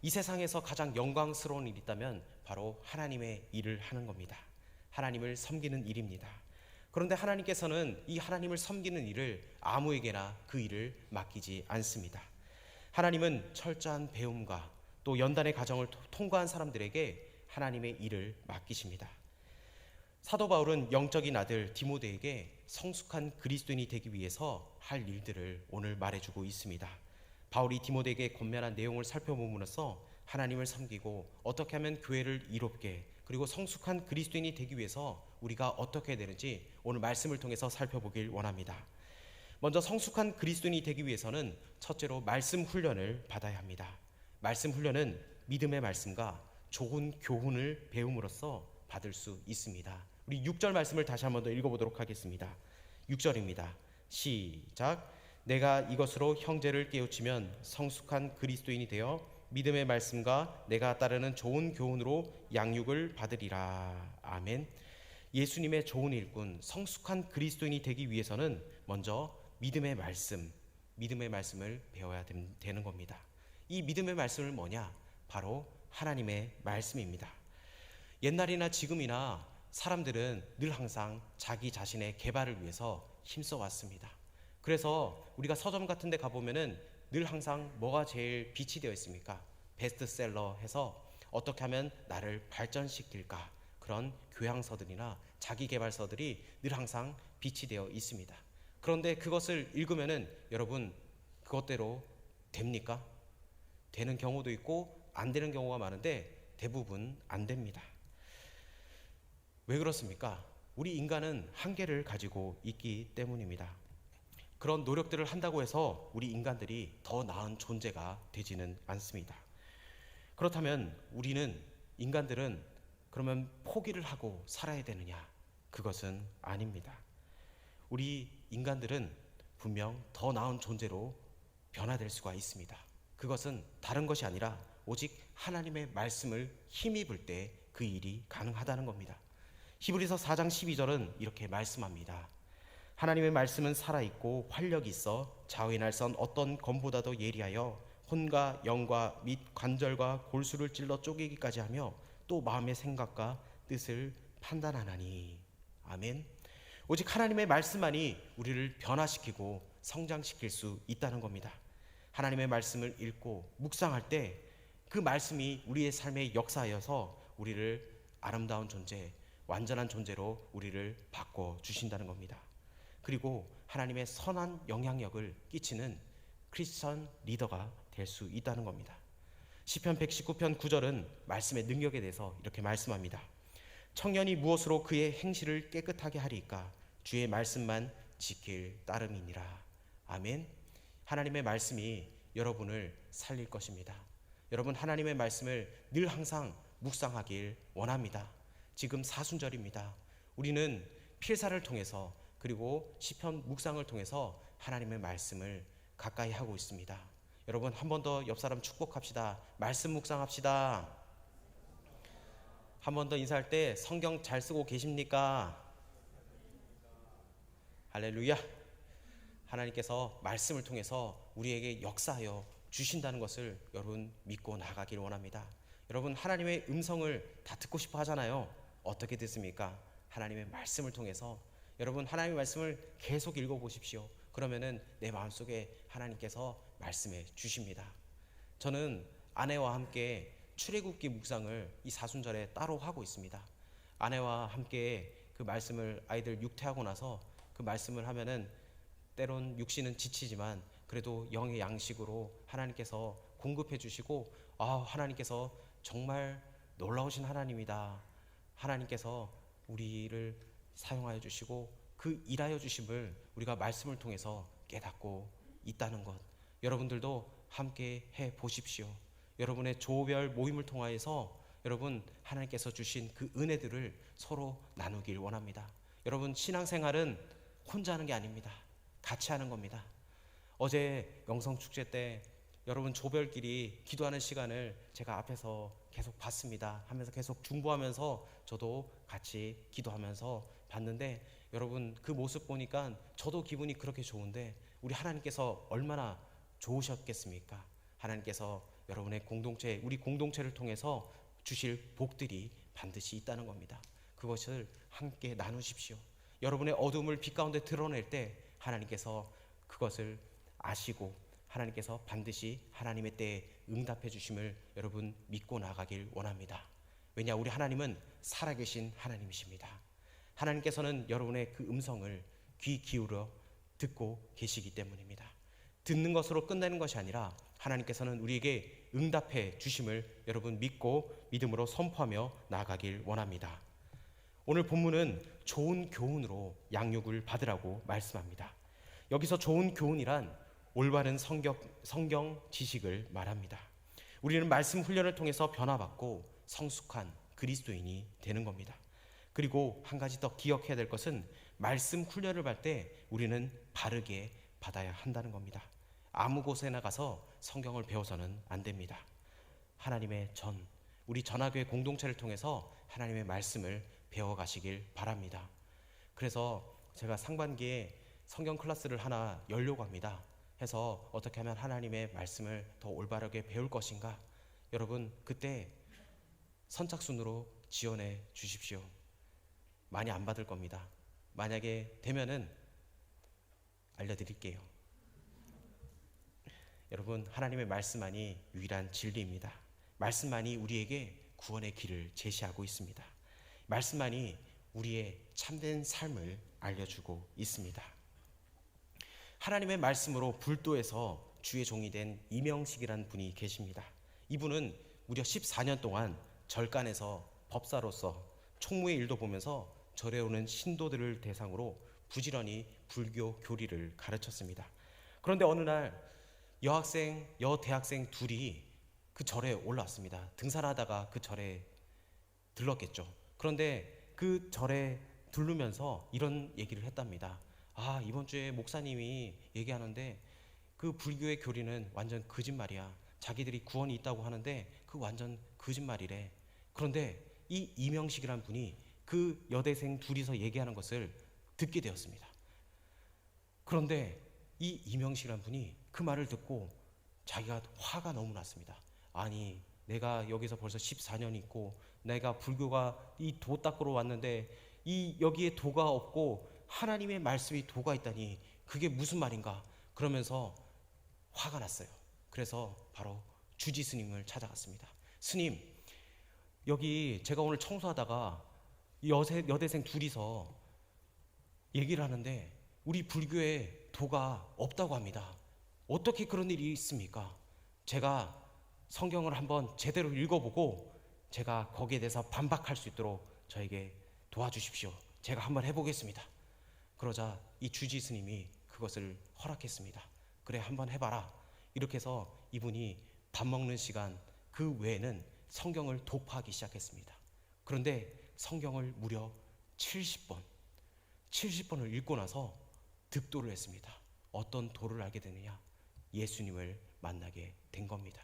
이 세상에서 가장 영광스러운 일이 있다면 바로 하나님의 일을 하는 겁니다. 하나님을 섬기는 일입니다. 그런데 하나님께서는 이 하나님을 섬기는 일을 아무에게나 그 일을 맡기지 않습니다. 하나님은 철저한 배움과 또 연단의 과정을 통과한 사람들에게 하나님의 일을 맡기십니다. 사도 바울은 영적인 아들 디모데에게 성숙한 그리스도인이 되기 위해서 할 일들을 오늘 말해주고 있습니다. 바울이 디모데에게 권면한 내용을 살펴봄으로써 하나님을 섬기고 어떻게 하면 교회를 이롭게 그리고 성숙한 그리스도인이 되기 위해서 우리가 어떻게 해야 되는지 오늘 말씀을 통해서 살펴보길 원합니다. 먼저 성숙한 그리스도인이 되기 위해서는 첫째로 말씀 훈련을 받아야 합니다. 말씀 훈련은 믿음의 말씀과 좋은 교훈을 배움으로써 받을 수 있습니다. 우리 6절 말씀을 다시 한번 더 읽어보도록 하겠습니다. 6절입니다. 시작. 내가 이것으로 형제를 깨우치면 성숙한 그리스도인이 되어 믿음의 말씀과 내가 따르는 좋은 교훈으로 양육을 받으리라. 아멘. 예수님의 좋은 일꾼, 성숙한 그리스도인이 되기 위해서는 먼저 믿음의 말씀을 배워야 되는 겁니다. 이 믿음의 말씀은 뭐냐? 바로 하나님의 말씀입니다. 옛날이나 지금이나 사람들은 늘 항상 자기 자신의 개발을 위해서 힘써 왔습니다. 그래서 우리가 서점 같은 데 가보면은 늘 항상 뭐가 제일 빛이 되어 있습니까? 베스트셀러 해서 어떻게 하면 나를 발전시킬까? 그런 교양서들이나 자기개발서들이 늘 항상 빛이 되어 있습니다. 그런데 그것을 읽으면은 여러분 그것대로 됩니까? 되는 경우도 있고 안 되는 경우가 많은데 대부분 안 됩니다. 왜 그렇습니까? 우리 인간은 한계를 가지고 있기 때문입니다. 그런 노력들을 한다고 해서 우리 인간들이 더 나은 존재가 되지는 않습니다. 그렇다면 인간들은 그러면 포기를 하고 살아야 되느냐? 그것은 아닙니다. 우리 인간들은 분명 더 나은 존재로 변화될 수가 있습니다. 그것은 다른 것이 아니라 오직 하나님의 말씀을 힘입을 때 그 일이 가능하다는 겁니다. 히브리서 4장 12절은 이렇게 말씀합니다. 하나님의 말씀은 살아있고 활력이 있어 좌우의 날선 어떤 검보다도 예리하여 혼과 영과 및 관절과 골수를 찔러 쪼개기까지 하며 또 마음의 생각과 뜻을 판단하나니. 아멘. 오직 하나님의 말씀만이 우리를 변화시키고 성장시킬 수 있다는 겁니다. 하나님의 말씀을 읽고 묵상할 때 그 말씀이 우리의 삶에 역사하여서 우리를 아름다운 존재, 완전한 존재로 우리를 바꿔주신다는 겁니다. 그리고 하나님의 선한 영향력을 끼치는 크리스천 리더가 될 수 있다는 겁니다. 시편 119편 9절은 말씀의 능력에 대해서 이렇게 말씀합니다. 청년이 무엇으로 그의 행실을 깨끗하게 하리까? 주의 말씀만 지킬 따름이니라. 아멘. 하나님의 말씀이 여러분을 살릴 것입니다. 여러분 하나님의 말씀을 늘 항상 묵상하길 원합니다. 지금 사순절입니다. 우리는 필사를 통해서 그리고 시편 묵상을 통해서 하나님의 말씀을 가까이 하고 있습니다. 여러분 한 번 더 옆 사람 축복합시다. 말씀 묵상합시다. 한 번 더 인사할 때 성경 잘 쓰고 계십니까? 할렐루야. 하나님께서 말씀을 통해서 우리에게 역사하여 주신다는 것을 여러분 믿고 나가길 원합니다. 여러분 하나님의 음성을 다 듣고 싶어 하잖아요. 어떻게 듣습니까? 하나님의 말씀을 통해서. 여러분 하나님의 말씀을 계속 읽어보십시오. 그러면은 내 마음속에 하나님께서 말씀해 주십니다. 저는 아내와 함께 출애굽기 묵상을 이 사순절에 따로 하고 있습니다. 아내와 함께 그 말씀을 아이들 육퇴하고 나서 그 말씀을 하면은 때론 육신은 지치지만 그래도 영의 양식으로 하나님께서 공급해 주시고 하나님께서 정말 놀라우신 하나님이다. 하나님께서 우리를 사용하여 주시고 그 일하여 주심을 우리가 말씀을 통해서 깨닫고 있다는 것, 여러분들도 함께 해 보십시오. 여러분의 조별 모임을 통하여서 여러분 하나님께서 주신 그 은혜들을 서로 나누길 원합니다. 여러분 신앙생활은 혼자 하는 게 아닙니다. 같이 하는 겁니다. 어제 영성축제 때 여러분 조별끼리 기도하는 시간을 제가 앞에서 계속 봤습니다. 하면서 계속 중보하면서 저도 같이 기도하면서 봤는데 여러분 그 모습 보니까 저도 기분이 그렇게 좋은데 우리 하나님께서 얼마나 좋으셨겠습니까? 하나님께서 여러분의 공동체, 우리 공동체를 통해서 주실 복들이 반드시 있다는 겁니다. 그것을 함께 나누십시오. 여러분의 어둠을 빛 가운데 드러낼 때 하나님께서 그것을 아시고 하나님께서 반드시 하나님의 때에 응답해 주심을 여러분 믿고 나가길 원합니다. 왜냐, 우리 하나님은 살아계신 하나님이십니다. 하나님께서는 여러분의 그 음성을 귀 기울여 듣고 계시기 때문입니다. 듣는 것으로 끝내는 것이 아니라 하나님께서는 우리에게 응답해 주심을 여러분 믿고 믿음으로 선포하며 나아가길 원합니다. 오늘 본문은 좋은 교훈으로 양육을 받으라고 말씀합니다. 여기서 좋은 교훈이란 올바른 성경 지식을 말합니다. 우리는 말씀 훈련을 통해서 변화받고 성숙한 그리스도인이 되는 겁니다. 그리고 한 가지 더 기억해야 될 것은 말씀 훈련을 받을 때 우리는 바르게 받아야 한다는 겁니다. 아무 곳에 나가서 성경을 배워서는 안 됩니다. 하나님의 우리 전하교회 공동체를 통해서 하나님의 말씀을 배워가시길 바랍니다. 그래서 제가 상반기에 성경 클래스를 하나 열려고 합니다. 해서 어떻게 하면 하나님의 말씀을 더 올바르게 배울 것인가, 여러분 그때 선착순으로 지원해 주십시오. 많이 안 받을 겁니다. 만약에 되면은 알려드릴게요. 여러분, 하나님의 말씀만이 유일한 진리입니다. 말씀만이 우리에게 구원의 길을 제시하고 있습니다. 말씀만이 우리의 참된 삶을 알려주고 있습니다. 하나님의 말씀으로 불도에서 주의 종이 된 이명식이라는 분이 계십니다. 이분은 무려 14년 동안 절간에서 법사로서 총무의 일도 보면서 절에 오는 신도들을 대상으로 부지런히 불교 교리를 가르쳤습니다. 그런데 어느 날 여대학생 둘이 그 절에 올라왔습니다. 등산하다가 그 절에 들렀겠죠. 그런데 그 절에 들르면서 이런 얘기를 했답니다. 이번 주에 목사님이 얘기하는데 그 불교의 교리는 완전 거짓말이야. 자기들이 구원이 있다고 하는데 그 완전 거짓말이래. 그런데 이 이명식이라는 분이 그 여대생 둘이서 얘기하는 것을 듣게 되었습니다. 그런데 이 이명식이라는 분이 그 말을 듣고 자기가 화가 너무 났습니다. 아니, 내가 여기서 벌써 14년 있고 내가 불교가 이 도 닦으러 왔는데 여기에 도가 없고 하나님의 말씀이 도가 있다니 그게 무슨 말인가, 그러면서 화가 났어요. 그래서 바로 주지 스님을 찾아갔습니다. 스님, 여기 제가 오늘 청소하다가 여대생 둘이서 얘기를 하는데 우리 불교에 도가 없다고 합니다. 어떻게 그런 일이 있습니까? 제가 성경을 한번 제대로 읽어보고 제가 거기에 대해서 반박할 수 있도록 저에게 도와주십시오. 제가 한번 해보겠습니다. 그러자 이 주지 스님이 그것을 허락했습니다. 그래, 한번 해봐라. 이렇게 해서 이분이 밥 먹는 시간 그 외에는 성경을 도파하기 시작했습니다. 그런데 성경을 무려 70번을 읽고 나서 득도를 했습니다. 어떤 도를 알게 되느냐? 예수님을 만나게 된 겁니다.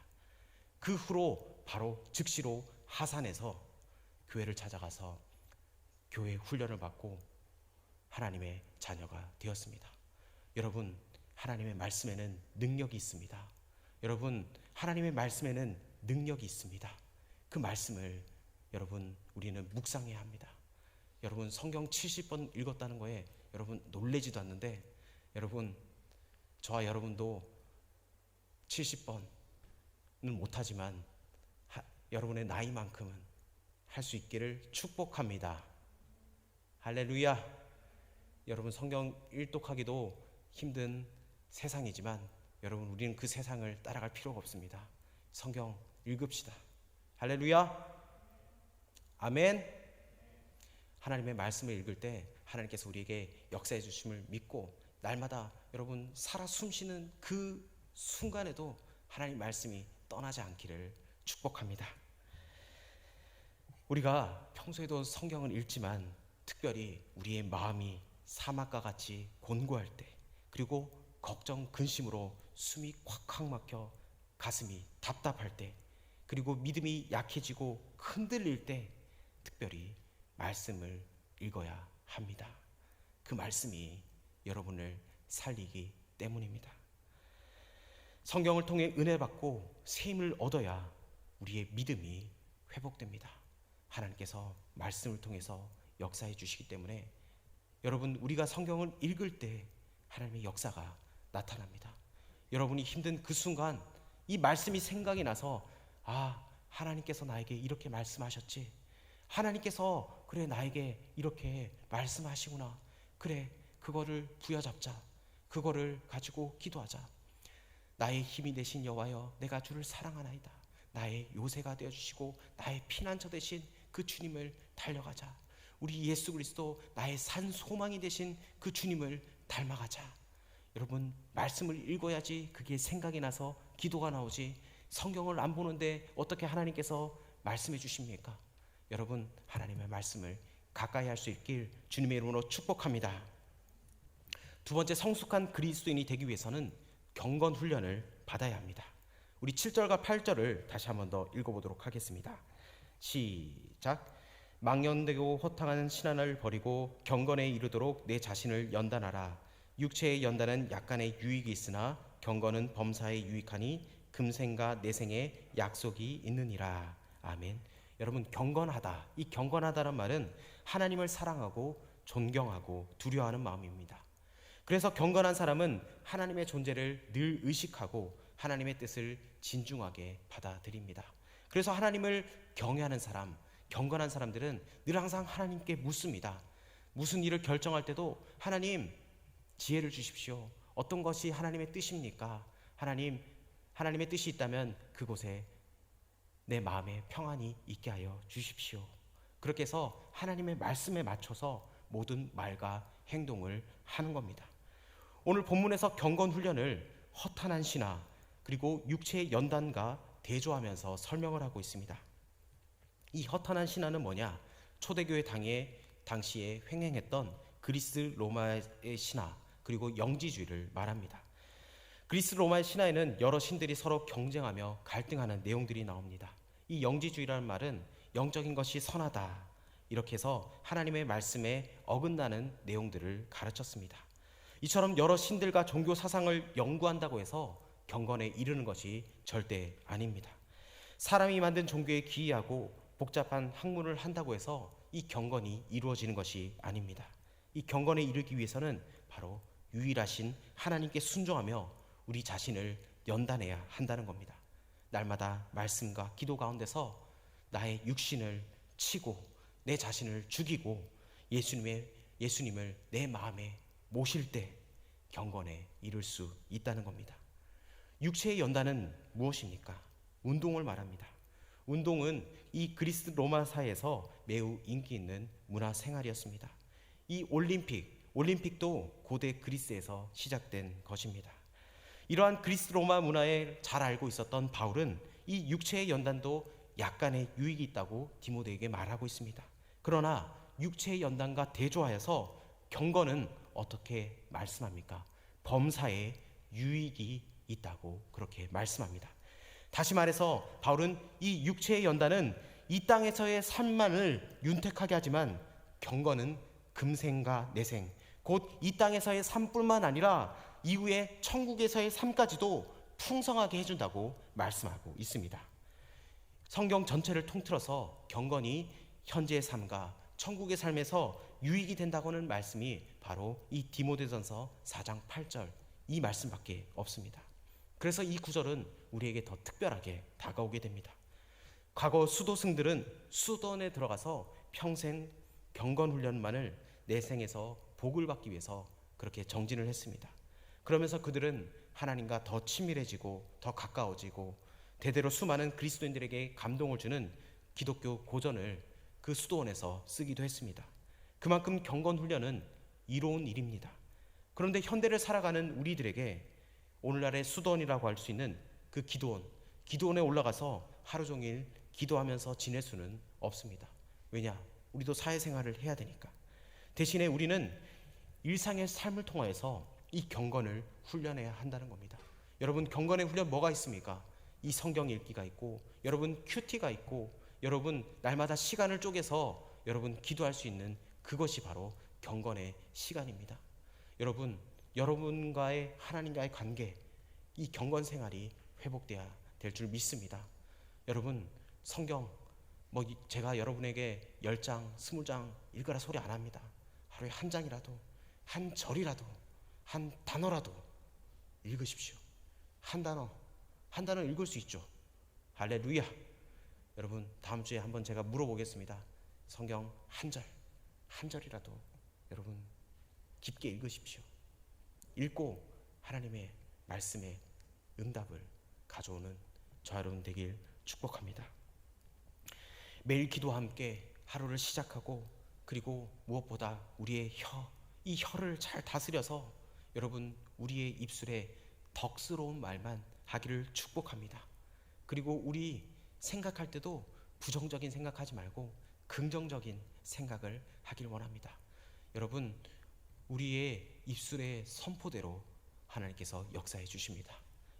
그 후로 바로 즉시로 하산해서 교회를 찾아가서 교회 훈련을 받고 하나님의 자녀가 되었습니다. 여러분, 하나님의 말씀에는 능력이 있습니다. 여러분, 하나님의 말씀에는 능력이 있습니다. 그 말씀을 여러분 우리는 묵상해야 합니다. 여러분, 성경 70번 읽었다는 거에 여러분 놀라지도 않는데, 여러분 저와 여러분도 70번은 못하지만 여러분의 나이만큼은 할 수 있기를 축복합니다. 할렐루야. 여러분, 성경 일독하기도 힘든 세상이지만 여러분, 우리는 그 세상을 따라갈 필요가 없습니다. 성경 읽읍시다. 할렐루야. 아멘. 하나님의 말씀을 읽을 때 하나님께서 우리에게 역사해 주심을 믿고 날마다 여러분 살아 숨쉬는 그 순간에도 하나님 말씀이 떠나지 않기를 축복합니다. 우리가 평소에도 성경을 읽지만 특별히 우리의 마음이 사막과 같이 곤고할 때, 그리고 걱정 근심으로 숨이 콱콱 막혀 가슴이 답답할 때, 그리고 믿음이 약해지고 흔들릴 때 특별히 말씀을 읽어야 합니다. 그 말씀이 여러분을 살리기 때문입니다. 성경을 통해 은혜 받고 새 힘을 얻어야 우리의 믿음이 회복됩니다. 하나님께서 말씀을 통해서 역사해 주시기 때문에 여러분, 우리가 성경을 읽을 때 하나님의 역사가 나타납니다. 여러분이 힘든 그 순간 이 말씀이 생각이 나서, 하나님께서 나에게 이렇게 말씀하셨지, 하나님께서 그래 나에게 이렇게 말씀하시구나, 그래 그거를 부여잡자, 그거를 가지고 기도하자. 나의 힘이 되신 여호와여, 내가 주를 사랑하나이다. 나의 요새가 되어주시고 나의 피난처 되신 그 주님을 달려가자. 우리 예수 그리스도 나의 산 소망이 되신 그 주님을 닮아가자. 여러분, 말씀을 읽어야지 그게 생각이 나서 기도가 나오지, 성경을 안 보는데 어떻게 하나님께서 말씀해 주십니까? 여러분, 하나님의 말씀을 가까이 할 수 있길 주님의 이름으로 축복합니다. 두 번째, 성숙한 그리스도인이 되기 위해서는 경건 훈련을 받아야 합니다. 우리 7절과 8절을 다시 한번 더 읽어보도록 하겠습니다. 시작. 망령되고 허탕한 신앙을 버리고 경건에 이르도록 내 자신을 연단하라. 육체의 연단은 약간의 유익이 있으나 경건은 범사에 유익하니 금생과 내생에 약속이 있느니라. 아멘. 여러분, 경건하다, 이 경건하다는 말은 하나님을 사랑하고 존경하고 두려워하는 마음입니다. 그래서 경건한 사람은 하나님의 존재를 늘 의식하고 하나님의 뜻을 진중하게 받아들입니다. 그래서 하나님을 경외하는 사람, 경건한 사람들은 늘 항상 하나님께 묻습니다. 무슨 일을 결정할 때도 하나님, 지혜를 주십시오. 어떤 것이 하나님의 뜻입니까? 하나님의 뜻이 있다면 그곳에 내 마음에 평안이 있게 하여 주십시오. 그렇게 해서 하나님의 말씀에 맞춰서 모든 말과 행동을 하는 겁니다. 오늘 본문에서 경건 훈련을 허탄한 신화 그리고 육체의 연단과 대조하면서 설명을 하고 있습니다. 이 허탄한 신화는 뭐냐? 초대교회 당시에 횡행했던 그리스 로마의 신화 그리고 영지주의를 말합니다. 그리스 로마의 신화에는 여러 신들이 서로 경쟁하며 갈등하는 내용들이 나옵니다. 이 영지주의라는 말은 영적인 것이 선하다, 이렇게 해서 하나님의 말씀에 어긋나는 내용들을 가르쳤습니다. 이처럼 여러 신들과 종교 사상을 연구한다고 해서 경건에 이르는 것이 절대 아닙니다. 사람이 만든 종교에 기이하고 복잡한 학문을 한다고 해서 이 경건이 이루어지는 것이 아닙니다. 이 경건에 이르기 위해서는 바로 유일하신 하나님께 순종하며 우리 자신을 연단해야 한다는 겁니다. 날마다 말씀과 기도 가운데서 나의 육신을 치고 내 자신을 죽이고 예수님을 내 마음에 모실 때 경건에 이를 수 있다는 겁니다. 육체의 연단은 무엇입니까? 운동을 말합니다. 운동은 이 그리스 로마 사회에서 매우 인기 있는 문화 생활이었습니다. 이 올림픽도 고대 그리스에서 시작된 것입니다. 이러한 그리스 로마 문화에 잘 알고 있었던 바울은 이 육체의 연단도 약간의 유익이 있다고 디모데에게 말하고 있습니다. 그러나 육체의 연단과 대조하여서 경건은 어떻게 말씀합니까? 범사에 유익이 있다고 그렇게 말씀합니다. 다시 말해서 바울은 이 육체의 연단은 이 땅에서의 삶만을 윤택하게 하지만 경건은 금생과 내생, 곧 이 땅에서의 삶뿐만 아니라 이후에 천국에서의 삶까지도 풍성하게 해준다고 말씀하고 있습니다. 성경 전체를 통틀어서 경건이 현재의 삶과 천국의 삶에서 유익이 된다고는 말씀이 바로 이 디모데전서 4장 8절 이 말씀밖에 없습니다. 그래서 이 구절은 우리에게 더 특별하게 다가오게 됩니다. 과거 수도승들은 수도원에 들어가서 평생 경건 훈련만을 내 생에서 복을 받기 위해서 그렇게 정진을 했습니다. 그러면서 그들은 하나님과 더 친밀해지고 더 가까워지고 대대로 수많은 그리스도인들에게 감동을 주는 기독교 고전을 그 수도원에서 쓰기도 했습니다. 그만큼 경건 훈련은 이로운 일입니다. 그런데 현대를 살아가는 우리들에게 오늘날의 수도원이라고 할 수 있는 그 기도원에 올라가서 하루 종일 기도하면서 지낼 수는 없습니다. 왜냐? 우리도 사회생활을 해야 되니까. 대신에 우리는 일상의 삶을 통해서 이 경건을 훈련해야 한다는 겁니다. 여러분, 경건의 훈련 뭐가 있습니까? 이 성경 읽기가 있고, 여러분 큐티가 있고, 여러분 날마다 시간을 쪼개서 여러분 기도할 수 있는 그것이 바로 경건의 시간입니다. 여러분과의 하나님과의 관계, 이 경건 생활이 회복돼야 될 줄 믿습니다. 여러분, 성경 제가 여러분에게 10장, 20장 읽으라 소리 안 합니다. 하루에 한 장이라도, 한 절이라도, 한 단어라도 읽으십시오. 한 단어 읽을 수 있죠. 할렐루야. 여러분, 다음 주에 한번 제가 물어보겠습니다. 성경 한 절이라도 여러분 깊게 읽으십시오. 읽고 하나님의 말씀에 응답을 가져오는 저와 여러분 되길 축복합니다. 매일 기도와 함께 하루를 시작하고, 그리고 무엇보다 우리의 이 혀를 잘 다스려서 여러분 우리의 입술에 덕스러운 말만 하기를 축복합니다. 그리고 우리 생각할 때도 부정적인 생각하지 말고 긍정적인 생각을 하길 원합니다. 여러분, 우리의 입술의 선포대로 하나님께서 역사해 주십니다.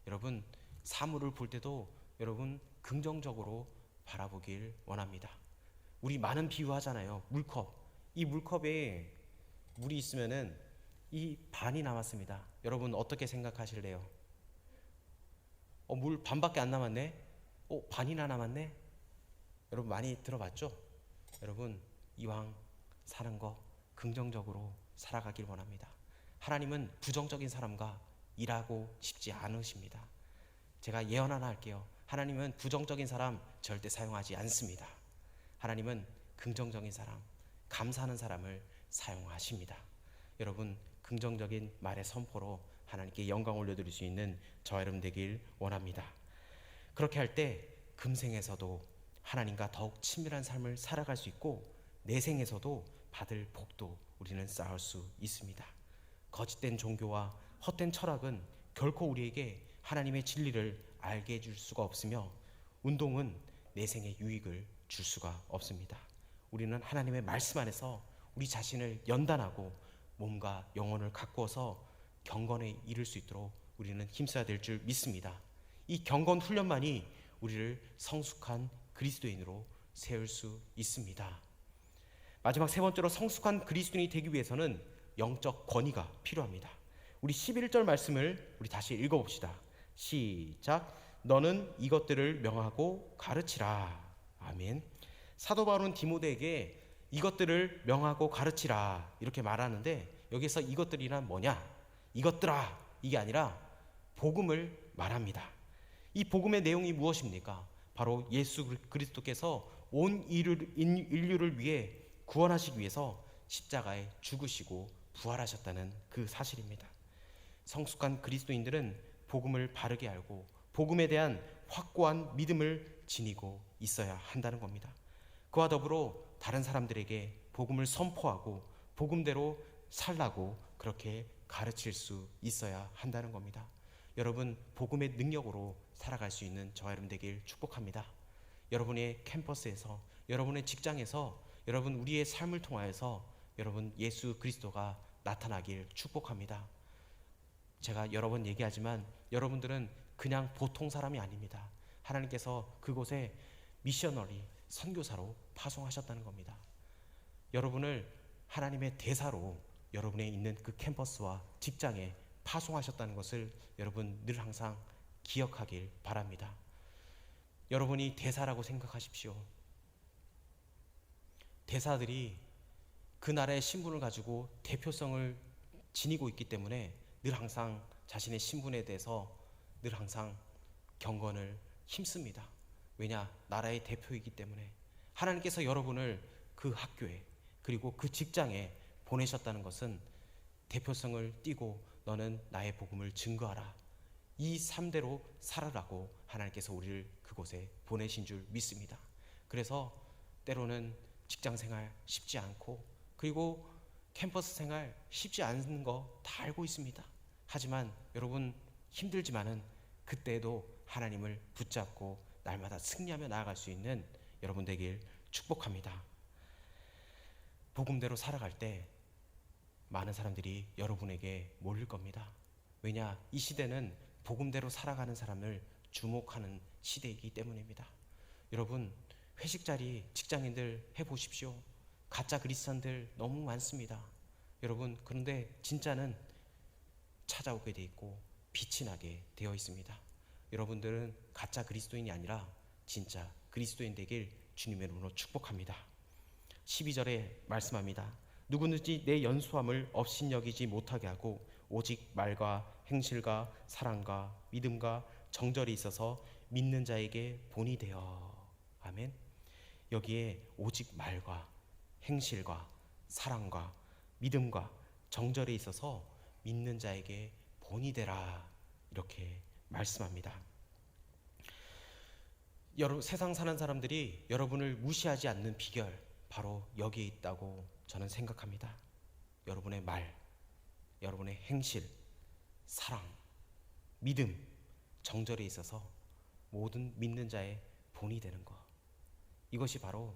여러분, 사물을 볼 때도 여러분 긍정적으로 바라보길 원합니다. 우리 많은 비유하잖아요. 물컵. 이 물컵에 물이 있으면은 이 반이 남았습니다. 여러분 어떻게 생각하실래요? 물 반밖에 안 남았네? 반이나 남았네? 여러분 많이 들어봤죠? 여러분, 이왕 사는 거 긍정적으로 살아가길 원합니다. 하나님은 부정적인 사람과 일하고 싶지 않으십니다. 제가 예언 하나 할게요. 하나님은 부정적인 사람 절대 사용하지 않습니다. 하나님은 긍정적인 사람, 감사하는 사람을 사용하십니다. 여러분, 긍정적인 말의 선포로 하나님께 영광 올려드릴 수 있는 저와 여러분 되길 원합니다. 그렇게 할 때 금생에서도 하나님과 더욱 친밀한 삶을 살아갈 수 있고, 내생에서도 받을 복도 우리는 쌓을 수 있습니다. 거짓된 종교와 헛된 철학은 결코 우리에게 하나님의 진리를 알게 해줄 수가 없으며, 운동은 내생의 유익을 줄 수가 없습니다. 우리는 하나님의 말씀 안에서 우리 자신을 연단하고 몸과 영혼을 가꾸어서 경건에 이를 수 있도록 우리는 힘써야 될 줄 믿습니다. 이 경건 훈련만이 우리를 성숙한 그리스도인으로 세울 수 있습니다. 마지막 세 번째로, 성숙한 그리스도인이 되기 위해서는 영적 권위가 필요합니다. 우리 11절 말씀을 우리 다시 읽어봅시다. 시작. 너는 이것들을 명하고 가르치라. 아멘. 사도 바울은 디모데에게 이것들을 명하고 가르치라 이렇게 말하는데, 여기서 이것들이란 뭐냐? 이것들아, 이게 아니라 복음을 말합니다. 이 복음의 내용이 무엇입니까? 바로 예수 그리스도께서 온 인류를 위해 구원하시기 위해서 십자가에 죽으시고 부활하셨다는 그 사실입니다. 성숙한 그리스도인들은 복음을 바르게 알고 복음에 대한 확고한 믿음을 지니고 있어야 한다는 겁니다. 그와 더불어 다른 사람들에게 복음을 선포하고 복음대로 살라고 그렇게 가르칠 수 있어야 한다는 겁니다. 여러분, 복음의 능력으로 살아갈 수 있는 저와 여러분 되길 축복합니다. 여러분의 캠퍼스에서, 여러분의 직장에서, 여러분 우리의 삶을 통하여서 여러분 예수 그리스도가 나타나길 축복합니다. 제가 여러 번 얘기하지만 여러분들은 그냥 보통 사람이 아닙니다. 하나님께서 그곳에 미셔너리, 선교사로 파송하셨다는 겁니다. 여러분을 하나님의 대사로 여러분의 있는 그 캠퍼스와 직장에 파송하셨다는 것을 여러분 늘 항상 기억하길 바랍니다. 여러분이 대사라고 생각하십시오. 대사들이 그 나라의 신분을 가지고 대표성을 지니고 있기 때문에 늘 항상 자신의 신분에 대해서 늘 항상 경건을 힘씁니다. 왜냐? 나라의 대표이기 때문에. 하나님께서 여러분을 그 학교에 그리고 그 직장에 보내셨다는 것은 대표성을 띠고 너는 나의 복음을 증거하라, 이 3대로 살아라고 하나님께서 우리를 그곳에 보내신 줄 믿습니다. 그래서 때로는 직장생활 쉽지 않고, 그리고 캠퍼스 생활 쉽지 않은 거 다 알고 있습니다. 하지만 여러분 힘들지만은 그때도 하나님을 붙잡고 날마다 승리하며 나아갈 수 있는 여러분 되길 축복합니다. 복음대로 살아갈 때 많은 사람들이 여러분에게 몰릴 겁니다. 왜냐? 이 시대는 복음대로 살아가는 사람을 주목하는 시대이기 때문입니다. 여러분, 회식 자리 직장인들 해보십시오. 가짜 그리스도인들 너무 많습니다. 여러분, 그런데 진짜는 찾아오게 돼 있고 빛이 나게 되어 있습니다. 여러분들은 가짜 그리스도인이 아니라 진짜 그리스도인 되길 주님의 이름으로 축복합니다. 12절에 말씀합니다. 누구든지 내 연수함을 업신여기지 못하게 하고 오직 말과 행실과 사랑과 믿음과 정절이 있어서 믿는 자에게 본이 되어. 아멘. 여기에 오직 말과 행실과 사랑과 믿음과 정절에 있어서 믿는 자에게 본이 되라, 이렇게 말씀합니다. 세상 사는 사람들이 여러분을 무시하지 않는 비결, 바로 여기에 있다고 저는 생각합니다. 여러분의 말, 여러분의 행실, 사랑, 믿음, 정절에 있어서 모든 믿는 자의 본이 되는 것, 이것이 바로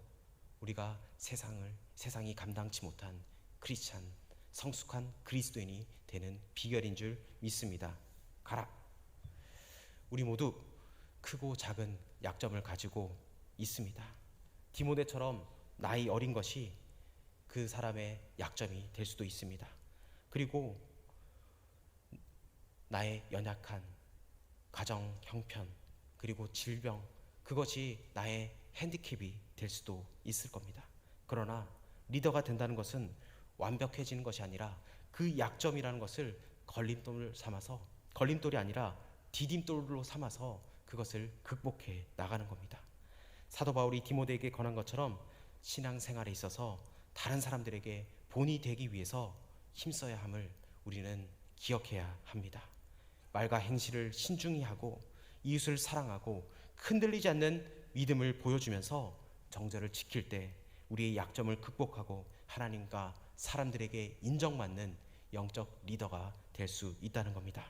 우리가 세상이 감당치 못한 크리스찬, 성숙한 그리스도인이 되는 비결인 줄 믿습니다. 가라. 우리 모두 크고 작은 약점을 가지고 있습니다. 디모데처럼 나이 어린 것이 그 사람의 약점이 될 수도 있습니다. 그리고 나의 연약한 가정 형편, 그리고 질병, 그것이 나의 핸디캡이 될 수도 있을 겁니다. 그러나 리더가 된다는 것은 완벽해지는 것이 아니라 그 약점이라는 것을 걸림돌이 아니라 디딤돌로 삼아서 그것을 극복해 나가는 겁니다. 사도 바울이 디모데에게 권한 것처럼 신앙생활에 있어서 다른 사람들에게 본이 되기 위해서 힘써야 함을 우리는 기억해야 합니다. 말과 행실을 신중히 하고 이웃을 사랑하고 흔들리지 않는 믿음을 보여주면서 정절을 지킬 때 우리의 약점을 극복하고 하나님과 사람들에게 인정받는 영적 리더가 될 수 있다는 겁니다.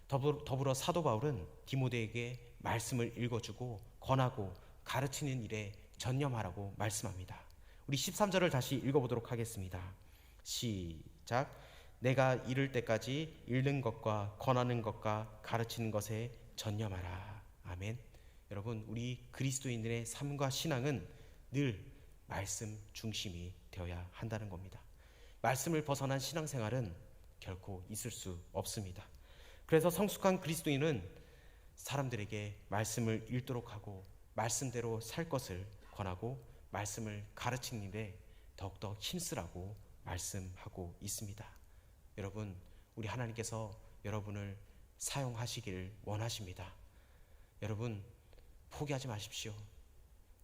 더불어 사도 바울은 디모데에게 말씀을 읽어주고 권하고 가르치는 일에 전념하라고 말씀합니다. 우리 13절을 다시 읽어보도록 하겠습니다. 시작. 내가 이를 때까지 읽는 것과 권하는 것과 가르치는 것에 전념하라. 아멘. 여러분, 우리 그리스도인들의 삶과 신앙은 늘 말씀 중심이 되어야 한다는 겁니다. 말씀을 벗어난 신앙생활은 결코 있을 수 없습니다. 그래서 성숙한 그리스도인은 사람들에게 말씀을 읽도록 하고 말씀대로 살 것을 권하고 말씀을 가르치는 일에 더욱더 힘쓰라고 말씀하고 있습니다. 여러분, 우리 하나님께서 여러분을 사용하시기를 원하십니다. 여러분, 포기하지 마십시오.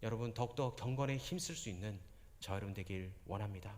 여러분, 더욱더 경건에 힘쓸 수 있는 저 여러분 되길 원합니다.